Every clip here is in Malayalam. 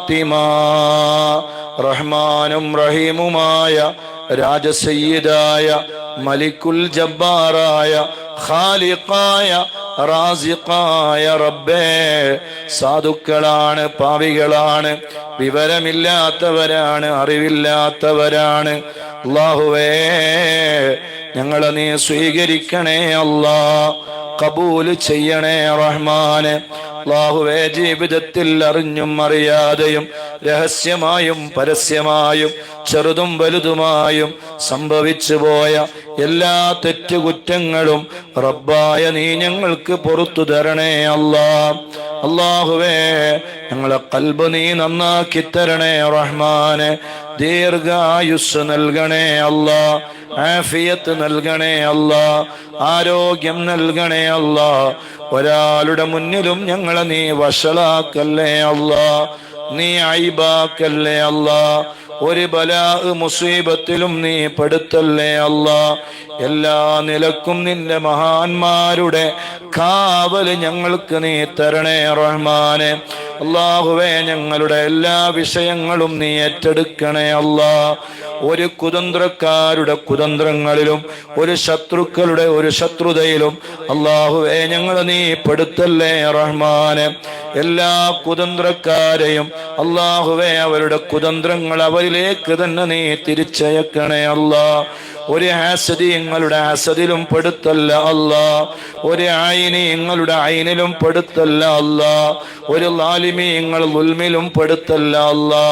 ഫാത്തിമ. റഹ്മാനും റഹീമുമായ രാജസയ്യിദായ മലിക്കുൽ ജബ്ബാറായ ഖാലിഖായ റാസിഖായ റബ്ബേ, സാധുക്കളാണ്, പാവികളാണ്, വിവരമില്ലാത്തവരാണ്, അറിവില്ലാത്തവരാണ്. അല്ലാഹുവേ, ഞങ്ങളെ നീ സ്വീകരിക്കണേ അല്ലാ, കബൂൽ ചെയ്യണേ റഹ്മാനെ. അല്ലാഹുവേ, ജീവിതത്തിൽ അറിഞ്ഞും അറിയാതെയും രഹസ്യമായും പരസ്യമായും ചെറുതും വലുതുമായും സംഭവിച്ചു പോയ എല്ലാ തെറ്റുകുറ്റങ്ങളും റബ്ബായ നീ ഞങ്ങൾക്ക് പുറത്തു തരണേ അല്ലാ. അല്ലാഹുവേ, ഞങ്ങളെ ഖൽബ് നീ നന്നാക്കി തരണേ റഹ്മാനെ. ദീർഘായുസ് നൽകണേ അല്ലാ, ആഫിയത്ത് നൽകണേ അല്ലാ, ആരോഗ്യം നൽകണേ അല്ലാ. ഒരാളുടെ മുന്നിലും ഞങ്ങളെ നീ വഷളാക്കല്ലേ അല്ലാ, നീ ഐബാക്കല്ലേ അല്ലാ. ഒരു ബലാ മുസീബത്തിലും നീ പെടുത്തല്ലേ അല്ലാ. എല്ലാ നിലക്കും നിന്റെ മഹാന്മാരുടെ കാവല് ഞങ്ങൾക്ക് നീ തരണേ റഹ്മാനെ. അല്ലാഹുവേ, ഞങ്ങളുടെ എല്ലാ വിഷയങ്ങളും നീ ഏറ്റെടുക്കണേ അല്ലാ. ഒരു കുതന്ത്രക്കാരുടെ കുതന്ത്രങ്ങളിലും ഒരു ശത്രുക്കളുടെ ഒരു ശത്രുതയിലും അല്ലാഹുവേ ഞങ്ങളെ നീ പെടുത്തല്ലേ റഹ്മാനെ. എല്ലാ കുതന്ത്രക്കാരെയും അല്ലാഹുവേ അവരുടെ കുതന്ത്രങ്ങൾ അവരിലേക്ക് തന്നെ നീ തിരിച്ചയക്കണേ അല്ലാ. ഒരു ഹാസദി ഞങ്ങളുടെ ഹാസദിലും പെടുത്തല്ല അല്ലാ, ഒരു ആയിനി ഞങ്ങളുടെ ഐനിലും പെടുത്തല്ല അല്ലാ, ഒരു ലാലിമി ഞങ്ങൾ ഉൽമിലും പെടുത്തല്ല അല്ലാ.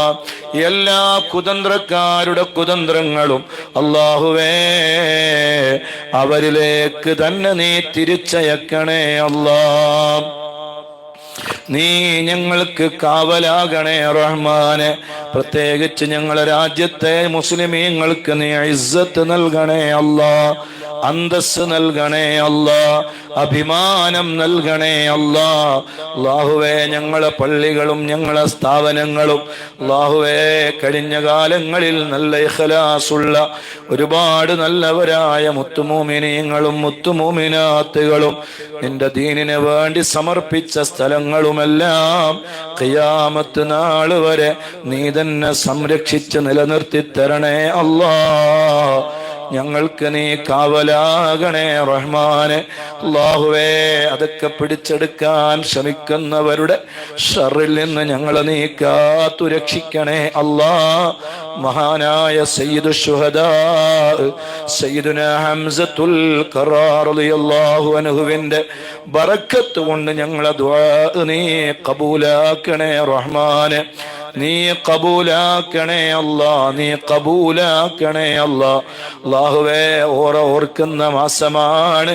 എല്ലാ കുതന്ത്രക്കാരുടെ കുതന്ത്രങ്ങളും അല്ലാഹുവേ അവരിലേക്ക് തന്നെ നീ തിരിച്ചയക്കണേ അല്ലാ. നീ ഞങ്ങൾക്ക് കാവലാകണേ റഹ്മാനെ. പ്രത്യേകിച്ച് ഞങ്ങളുടെ രാജ്യത്തെ മുസ്ലിമീങ്ങൾക്ക് നീ ഇസ്സത്ത് നൽകണേ അല്ലാ, അന്തസ് നൽകണേ അല്ലാ, അഭിമാനം നൽകണേ അല്ലാ. അല്ലാഹുവേ, ഞങ്ങളെ പള്ളികളും ഞങ്ങളെ സ്ഥാപനങ്ങളും അല്ലാഹുവേ കഴിഞ്ഞ കാലങ്ങളിൽ നല്ല ഇഖ്ലാസുള്ള ഒരുപാട് നല്ലവരായ മുത്തുമൂമിനീങ്ങളും മുത്തുമൂമിനാത്തുകളും നിന്റെ ദീനിന് വേണ്ടി സമർപ്പിച്ച സ്ഥലങ്ങളുമെല്ലാം ഖിയാമത്ത് നാൾ വരെ നീ തന്നെ സംരക്ഷിച്ച് നിലനിർത്തി തരണേ അല്ലാ. ഞങ്ങൾക്ക് നീ കാവലാകണേ റഹ്മാനെ. അല്ലാഹുവേ, അതൊക്കെ പിടിച്ചെടുക്കാൻ ശ്രമിക്കുന്നവരുടെ ഷർറിൽ നിന്ന് ഞങ്ങളെ നീ കാത്തു രക്ഷിക്കണേ അല്ലാ. മഹാനായ സയ്യിദു ശുഹദാ സയ്യിദുനാ ഹംസത്തുൽ ഖറാർ റളിയല്ലാഹു അൻഹുവിന്റെ ബറക്കത്ത് കൊണ്ട് ഞങ്ങളെ ദുആ നീ കബൂലാക്കണേ റഹ്മാനെ. നീ കബൂലാക്കണേ അല്ലാ, നീ കബൂലാക്കണേ അല്ലാ. അല്ലാഹുവേ, ഓർക്കുന്ന മാസമാണ്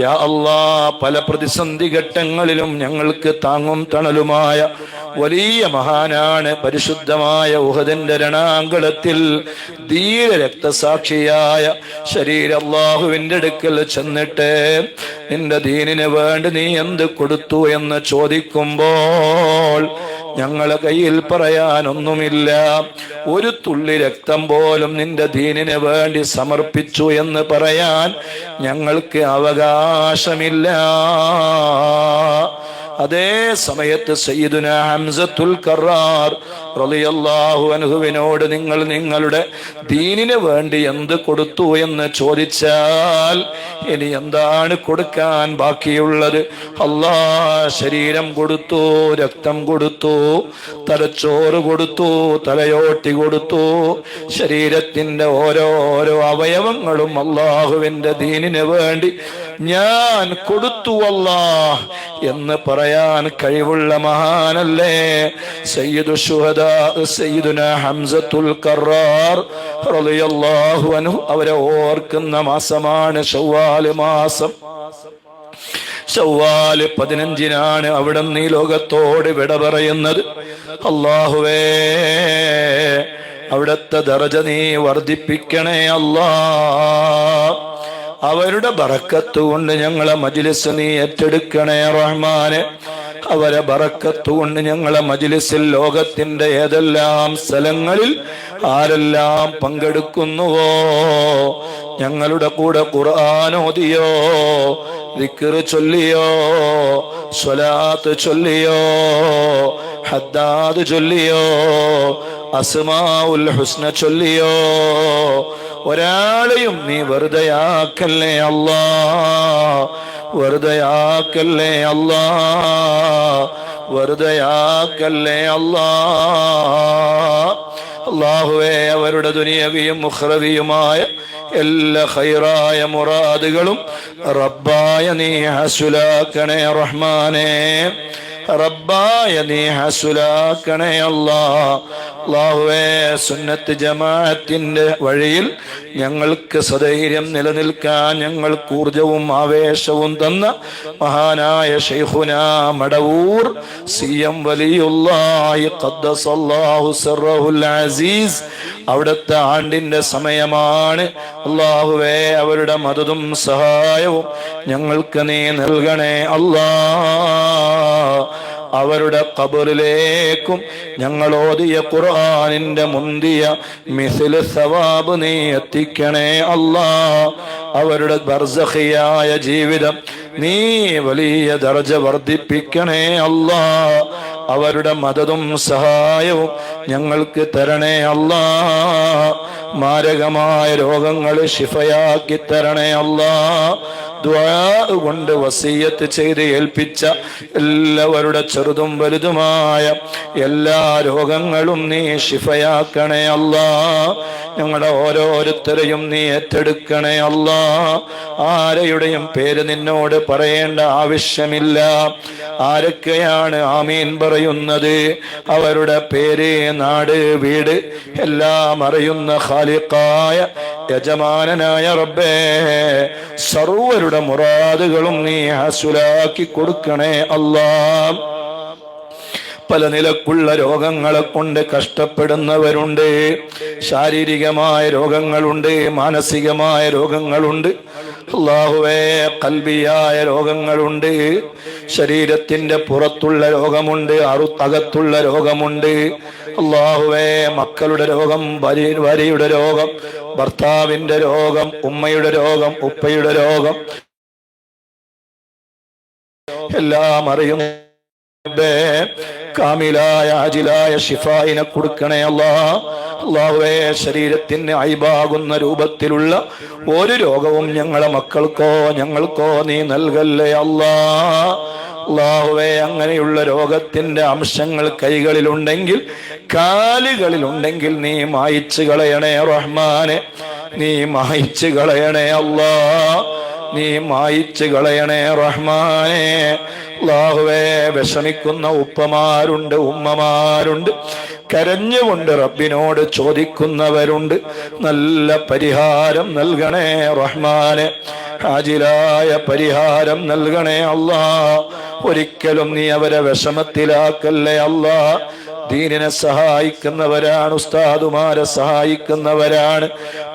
യാ അല്ലാ. പല പ്രതിസന്ധി ഘട്ടങ്ങളിലും ഞങ്ങൾക്ക് താങ്ങും തണലുമായ വലിയ മഹാനാണ്. പരിശുദ്ധമായ ഉഹദിന്റെ രണാങ്കളത്തിൽ ധീര രക്തസാക്ഷിയായ ശരീരം അല്ലാഹുവിന്റെ അടുക്കൽ ചെന്നിട്ട് നിന്റെ ദീനിന് വേണ്ടി നീ എന്ത് കൊടുത്തു എന്ന് ചോദിക്കുമ്പോൾ ഞങ്ങളെ കയ്യിൽ പറയാനൊന്നുമില്ല. ഒരു തുള്ളി രക്തം പോലും നിന്റെ ദീനിന് വേണ്ടി സമർപ്പിച്ചു എന്ന് പറയാൻ ഞങ്ങൾക്ക് അവകാശമില്ല. അതേ സമയത്ത് സയ്യിദുനാ ഹംസത്തുൽ ഖറാർ റളിയല്ലാഹു അൻഹുവിനോട് നിങ്ങൾ നിങ്ങളുടെ ദീനിന് വേണ്ടി എന്ത് കൊടുത്തു എന്ന് ചോദിച്ചാൽ ഇനി എന്താണ് കൊടുക്കാൻ ബാക്കിയുള്ളത്? അല്ലാ, ശരീരം കൊടുത്തു, രക്തം കൊടുത്തു, തലച്ചോറ് കൊടുത്തു, തലയോട്ടി കൊടുത്തു, ശരീരത്തിന്റെ ഓരോരോ അവയവങ്ങളും അല്ലാഹുവിന്റെ ദീനിന് വേണ്ടി ഞാൻ കൊടുത്തു അല്ലാഹ് എന്ന് പറയാൻ കഴിവുള്ള മഹാനല്ലേ സയ്യിദു ശുഹദാ സയ്യിദുനാ ഹംസത്തുൽ ഖറാർ റളിയല്ലാഹു അൻഹു. അവരെ ഓർക്കുന്ന മാസമാണ് ശവ്വാൽ മാസം. ശവ്വാൽ 15-നാണ് അവിടെ നീ ലോകത്തോട് വിട പറയുന്നത്. അല്ലാഹുവേ, അവിടുത്തെ ദറജ നീ വർദ്ധിപ്പിക്കണേ അല്ലാ. അവരുടെ ബറക്കത്ത് കൊണ്ട് ഞങ്ങളെ മജ്ലിസ് നീ ഏറ്റെടുക്കണേ റഹ്മാനെ. അവരെ ബറക്കത്ത് കൊണ്ട് ഞങ്ങളെ മജ്ലിസിൽ ലോകത്തിന്റെ ഏതെല്ലാം സ്ഥലങ്ങളിൽ ആരെല്ലാം പങ്കെടുക്കുന്നുവോ, ഞങ്ങളുടെ കൂടെ ഖുർആൻ ഓതിയോ, ദിക്ർ ചൊല്ലിയോ, സ്വലാത്ത് ചൊല്ലിയോ, ഹദ്ദാദ് ചൊല്ലിയോ, അസ്മാഉൽ ഹുസ്ന ചൊല്ലിയോ, ഒരാളെയും നീ വെറുതെയാക്കല്ലേ അല്ലാ, വെറുതെയാക്കല്ലേ അല്ലാ, വെറുതെയാക്കല്ലേ അല്ലാ. അല്ലാഹുവേ, അവരുടെ ദുനിയവിയും മുഖ്റവിയുമായ എല്ലാ ഖൈറായ മുറാദുകളും റബ്ബായ നീ ഹസുലാക്കണേ റഹ്മാനേ, റബ്ബായ നീ ഹസുലാക്കണേ അല്ലാ. അല്ലാഹുവേ, സുന്നത്ത് ജമാഅത്തിന്റെ വഴിയിൽ ഞങ്ങൾക്ക് സധൈര്യം നിലനിൽക്കാൻ ഞങ്ങൾക്ക് ഊർജവും ആവേശവും തന്ന മഹാനായ ശൈഖുനാ മടവൂർ സി.എം. വലിയുല്ലാഹി ഖദ്ദസല്ലാഹു സിർറഹുൽ അസീസ് അവിടുത്തെ ആണ്ടിന്റെ സമയമാണ്. അല്ലാഹുവേ, അവരുടെ മദതും സഹായവും ഞങ്ങൾക്ക് നീ നൽകണേ അല്ലാ. അവരുടെ ഖബറിലേക്കും ഞങ്ങൾ ഓതിയ ഖുർആനിന്റെ മുന്തിയ മിസ്ല സവാബ് നീ എത്തിക്കണേ അല്ലാ. അവരുടെ ബർസഖിയായ ജീവിതം നീ വലിയ ദർജ വർദ്ധിപ്പിക്കണേ അല്ലാ. അവരുടെ മദതും സഹായവും ഞങ്ങൾക്ക് തരണേ അല്ലാ. മാരകമായ രോഗങ്ങൾ ശിഫയാക്കി തരണേ അല്ലാ. ദുആ കൊണ്ട് വസിയ്യത്ത് ചെയ്ത് ഏൽപ്പിച്ച എല്ലാവരുടെ ചെറുതും വലുതുമായ എല്ലാ രോഗങ്ങളും നീ ശിഫയാക്കണേ അല്ലാ. ഞങ്ങളുടെ ഓരോരുത്തരെയും നീ ഏറ്റെടുക്കണേ അല്ലാ. ആരെയുടെയും പേര് നിന്നോട് പറയേണ്ട ആവശ്യമില്ല. ആരൊക്കെയാണ് ആമീൻ പറയുന്നത് അവരുടെ പേര്, നാട്, വീട് എല്ലാം അറിയുന്ന ഖാലിഖായ യജമാനനായ റബ്ബേ, സർവ്വരുടെ മുറാദുകളും നീ ഹസുലാക്കി കൊടുക്കണേ അല്ലാ. പല നിലക്കുള്ള രോഗങ്ങളെ കൊണ്ട് കഷ്ടപ്പെടുന്നവരുണ്ട്. ശാരീരികമായ രോഗങ്ങളുണ്ട്, മാനസികമായ രോഗങ്ങളുണ്ട്, അല്ലാഹുവേ ഖൽബിയായ രോഗങ്ങളുണ്ട്, ശരീരത്തിന്റെ പുറത്തുള്ള രോഗമുണ്ട്, അകത്തുള്ള രോഗമുണ്ട്. അല്ലാഹുവേ, മക്കളുടെ രോഗം, ഭാര്യയുടെ രോഗം, ഭർത്താവിന്റെ രോഗം, ഉമ്മയുടെ രോഗം, ഉപ്പയുടെ രോഗം എല്ലാം അറിയുന്നു. കാമിലായ ആജിലായ ശിഫായിനെ കൊടുക്കണേ അല്ലാ. അല്ലാഹുവേ, ശരീരത്തിന് അയ്ബാകുന്ന രൂപത്തിലുള്ള ഒരു രോഗവും ഞങ്ങളെ മക്കൾക്കോ ഞങ്ങൾക്കോ നീ നൽകല്ലേ അല്ലാ. അല്ലാഹുവേ, അങ്ങനെയുള്ള രോഗത്തിന്റെ അംശങ്ങൾ കൈകളിലുണ്ടെങ്കിൽ കാലുകളിലുണ്ടെങ്കിൽ നീ മായിച്ചു കളയണേ റഹ്മാനെ, നീ മായിച്ചു കളയണേ അല്ലാ, നീ മായിച്ചു കളയണേ റഹ്മാനെ. അല്ലാഹുവേ, വിഷമിക്കുന്ന ഉപ്പമാരുണ്ട്, ഉമ്മമാരുണ്ട്, കരഞ്ഞുകൊണ്ട് റബ്ബിനോട് ചോദിക്കുന്നവരുണ്ട്. നല്ല പരിഹാരം നൽകണേ റഹ്മാനെ, ഹാജിലായ പരിഹാരം നൽകണേ അല്ലാ. ഒരിക്കലും നീ അവരെ വിഷമത്തിലാക്കല്ലേ അല്ലാ. ദീനിനെ സഹായിക്കുന്നവരാണ്, ഉസ്താദുമാരെ സഹായിക്കുന്നവരാണ്,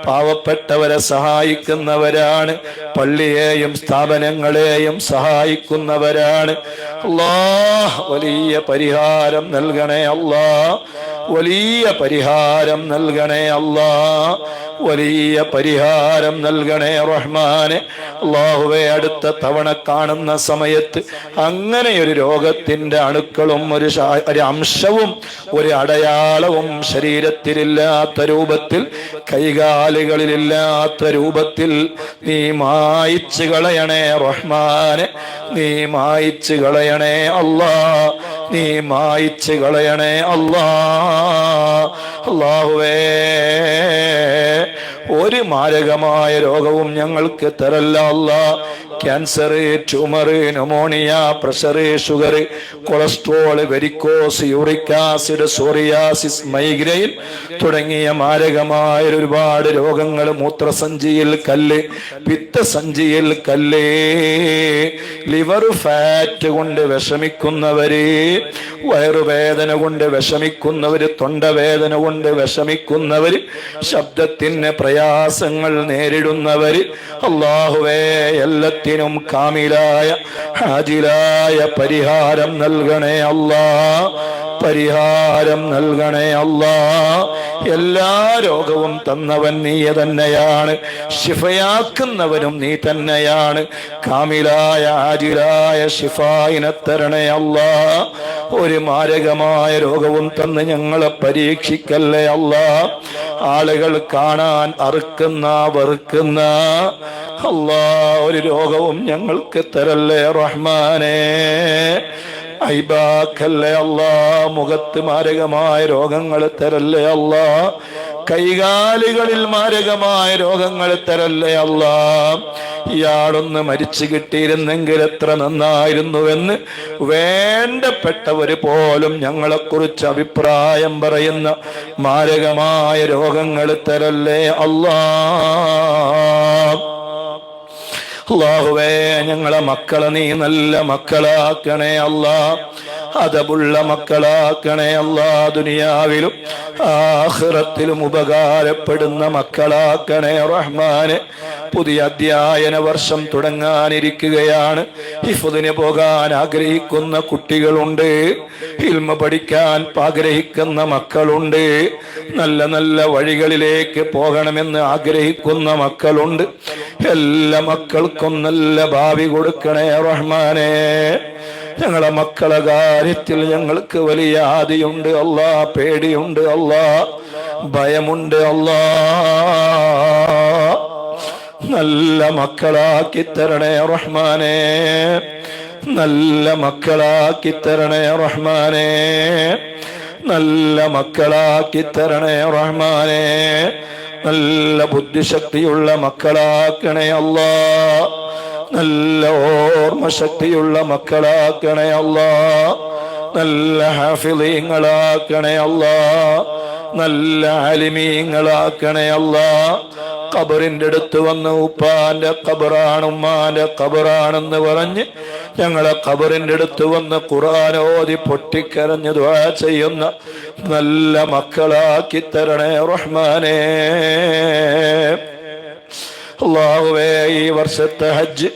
പാവപ്പെട്ടവരെ സഹായിക്കുന്നവരാണ്, പള്ളിയെയും സ്ഥാപനങ്ങളെയും സഹായിക്കുന്നവരാണ്. അല്ലാഹ്, വലിയ പരിഹാരം നൽകണേ അല്ലാ, വലിയ പരിഹാരം നൽകണേ അല്ലാ, വലിയ പരിഹാരം നൽകണേ റഹ്മാനെ. അല്ലാഹുവേ, അടുത്ത തവണ കാണുന്ന സമയത്ത് അങ്ങനെ ഒരു രോഗത്തിന്റെ അണുക്കളും ഒരു അംശവും ഒരു അടയാളവും ശരീരത്തിലില്ലാത്ത രൂപത്തിൽ, കൈകാലുകളിലില്ലാത്ത രൂപത്തിൽ നീ മായിച്ചു കളയണേ റഹ്മാനെ, നീ മായിച്ചു കളയണേ അല്ലാ, നീ മായിച്ചു കളയണേ അല്ലാ. അല്ലാഹുവേ, ഒരു മാരകമായ രോഗവും ഞങ്ങൾക്ക് തരല്ല അല്ലാ. Cancer, tumour, pneumonia, pressure, sugar, cholesterol, varicose, uric acid, psoriasis, migraine തുടങ്ങിയ മാരകമായ ഒരുപാട് രോഗങ്ങൾ, മൂത്രസഞ്ചിയിൽ കല്ല്, പിത്തസഞ്ചിയിൽ കല്ല്, ലിവർ ഫാറ്റ് കൊണ്ട് വിഷമിക്കുന്നവര്, വയറുവേദന കൊണ്ട് വിഷമിക്കുന്നവര്, തൊണ്ടവേദന കൊണ്ട് വിഷമിക്കുന്നവര്, ശബ്ദത്തിന് പ്രയാസങ്ങൾ നേരിടുന്നവര്, അല്ലാഹുവേ, എല്ലാത്തിനും കാമിലായ ഹാജിലായ പരിഹാരം നൽകണേ അല്ലാ. പരിഹാരം നൽകണേ അല്ലാ. എല്ലാ രോഗവും തന്നവൻ നീ തന്നെയാണ്, ശിഫയാക്കുന്നവനും നീ തന്നെയാണ്. കാമിലായ ആജിലായ ശിഫായിനെ തരണേ അല്ലാ. ഒരു മാരകമായ രോഗവും തന്ന് ഞങ്ങളെ പരീക്ഷിക്കല്ലേ അല്ലാ. ആളുകൾ കാണാൻ അറുക്കുന്ന വെറുക്കുന്ന അല്ലാ ഒരു രോഗവും ഞങ്ങൾക്ക് തരല്ലേ റഹ്മാനേ. ഐബാക്കല്ലേ അല്ലാ. മുഖത്ത് മാരകമായ രോഗങ്ങൾ തരല്ലേ അല്ലാ. കൈകാലുകളിൽ മാരകമായ രോഗങ്ങൾ തരല്ലേ അല്ലാ. ഇയാളൊന്ന് മരിച്ചു കിട്ടിയിരുന്നെങ്കിൽ എത്ര നന്നായിരുന്നുവെന്ന് വേണ്ടപ്പെട്ടവര് പോലും ഞങ്ങളെക്കുറിച്ച് അഭിപ്രായം പറയുന്ന മാരകമായ രോഗങ്ങൾ തരല്ലേ അല്ലാ. അല്ലാഹുവേ, ഞങ്ങളെ മക്കളെ നീ നല്ല മക്കളാക്കണേ അല്ലാ. അതബുള്ള മക്കളാക്കണേ അല്ലാ. ദുനിയാവിലും ആഖിറത്തിലും ഉപകാരപ്പെടുന്ന മക്കളാക്കണേ റഹ്മാനെ. പുതിയ അധ്യയന വർഷം തുടങ്ങാനിരിക്കുകയാണ്. ഹിഫ്ദിന് പോകാൻ ആഗ്രഹിക്കുന്ന കുട്ടികളുണ്ട്, ഇൽമ പഠിക്കാൻ ആഗ്രഹിക്കുന്ന മക്കളുണ്ട്, നല്ല നല്ല വഴികളിലേക്ക് പോകണമെന്ന് ആഗ്രഹിക്കുന്ന മക്കളുണ്ട്. എല്ലാ മക്കൾക്കും നല്ല ഭാവി കൊടുക്കണേ റഹ്മാനെ. ഞങ്ങളെ മക്കളെ കാര്യത്തിൽ ഞങ്ങൾക്ക് വലിയ ആദിയുണ്ട് അല്ലാ, പേടിയുണ്ട് അല്ലാ, ഭയമുണ്ട് അല്ലാ. നല്ല മക്കളാക്കി തരണേ റഹ്മാനെ, നല്ല മക്കളാക്കി തരണേ റഹ്മാനെ, നല്ല മക്കളാക്കി തരണേ റഹ്മാനെ. നല്ല ബുദ്ധിശക്തിയുള്ള മക്കളാക്കണേ അല്ലാ. നല്ല ഓർമ്മ ശക്തിയുള്ള മക്കളാക്കണേ അല്ലാ. നല്ല ഹാഫിളീങ്ങളാക്കണേ അല്ലാ. നല്ല ആലിമീങ്ങളാക്കണേ അല്ലാ. ഖബറിന്റെ അടുത്ത് വന്ന് ഉപ്പാന്റെ ഖബറാണ് ഉമ്മാന്റെ ഖബറാണെന്ന് പറഞ്ഞ് ഞങ്ങളെ ഖബറിന്റെ അടുത്ത് വന്ന് ഖുർആൻ ഓതി പൊട്ടിക്കരഞ്ഞ് ദുആ ചെയ്യുന്ന നല്ല മക്കളാക്കി തരണേ റഹ്മാനേ. അല്ലാഹുവേ, ഈ വർഷത്തെ ഹജ്ജ്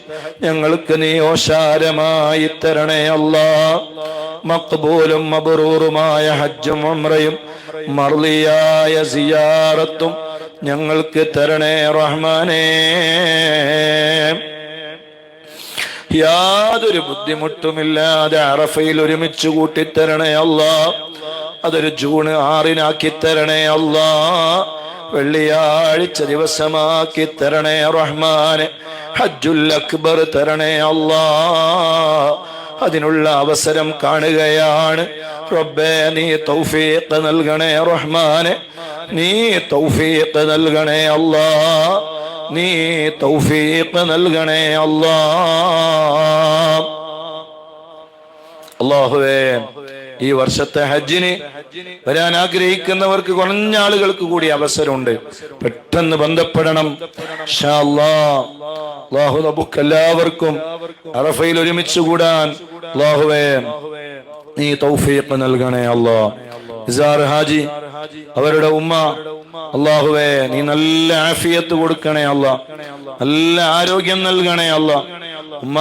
ഞങ്ങൾക്ക് നീ ഓശാരമായി തരണേ അല്ലാ. മഖ്ബൂലും മബ്റൂറുമായ ഹജ്ജും ഉംറയും മർളിയായ സിയാറത്തും ഞങ്ങൾക്ക് തരണേ റഹ്മാനേ. യാതൊരു ബുദ്ധിമുട്ടുമില്ലാതെ അറഫയിൽ ഒരുമിച്ച് കൂട്ടിത്തരണേ അല്ലാ. അതൊരു ജൂൺ 6 തരണേ അല്ലാ. വെള്ളിയാഴ്ച ദിവസമാക്കി തരണേ റഹ്മാനെ. ഹജ്ജുൽ അക്ബർ തരണേ അല്ലാ. അതിനുള്ള അവസരം കാണുകയാണ് റബ്ബേ. നീ തൗഫീഖ് നൽകണേ റഹ്മാനെ, നീ തൗഫീഖ് നൽകണേ അല്ലാ, നീ തൗഫീഖ് നൽകണേ അല്ലാ. അല്ലാഹുവേ, ഈ വർഷത്തെ ഹജ്ജിന് വരാൻ ആഗ്രഹിക്കുന്നവർക്ക് കുറഞ്ഞ ആളുകൾക്ക് കൂടി അവസരമുണ്ട്. പെട്ടെന്ന് ബന്ധപ്പെടണം ഇൻഷാ അല്ലാഹ്. അല്ലാഹു നമുക്ക് എല്ലാവർക്കും അറഫയിൽ ഒരുമിച്ച് കൂടാൻ അല്ലാഹുവേ നീ തൗഫീഖ് നൽകണേ അല്ലാ. ഇസാർ ഹാജി അവരുടെ ഉമ്മ അല്ലാഹുവേ നീ നല്ല ആഫിയത്ത് കൊടുക്കണേ അല്ലാ, നല്ല ആരോഗ്യം നൽകണേ അല്ലാ.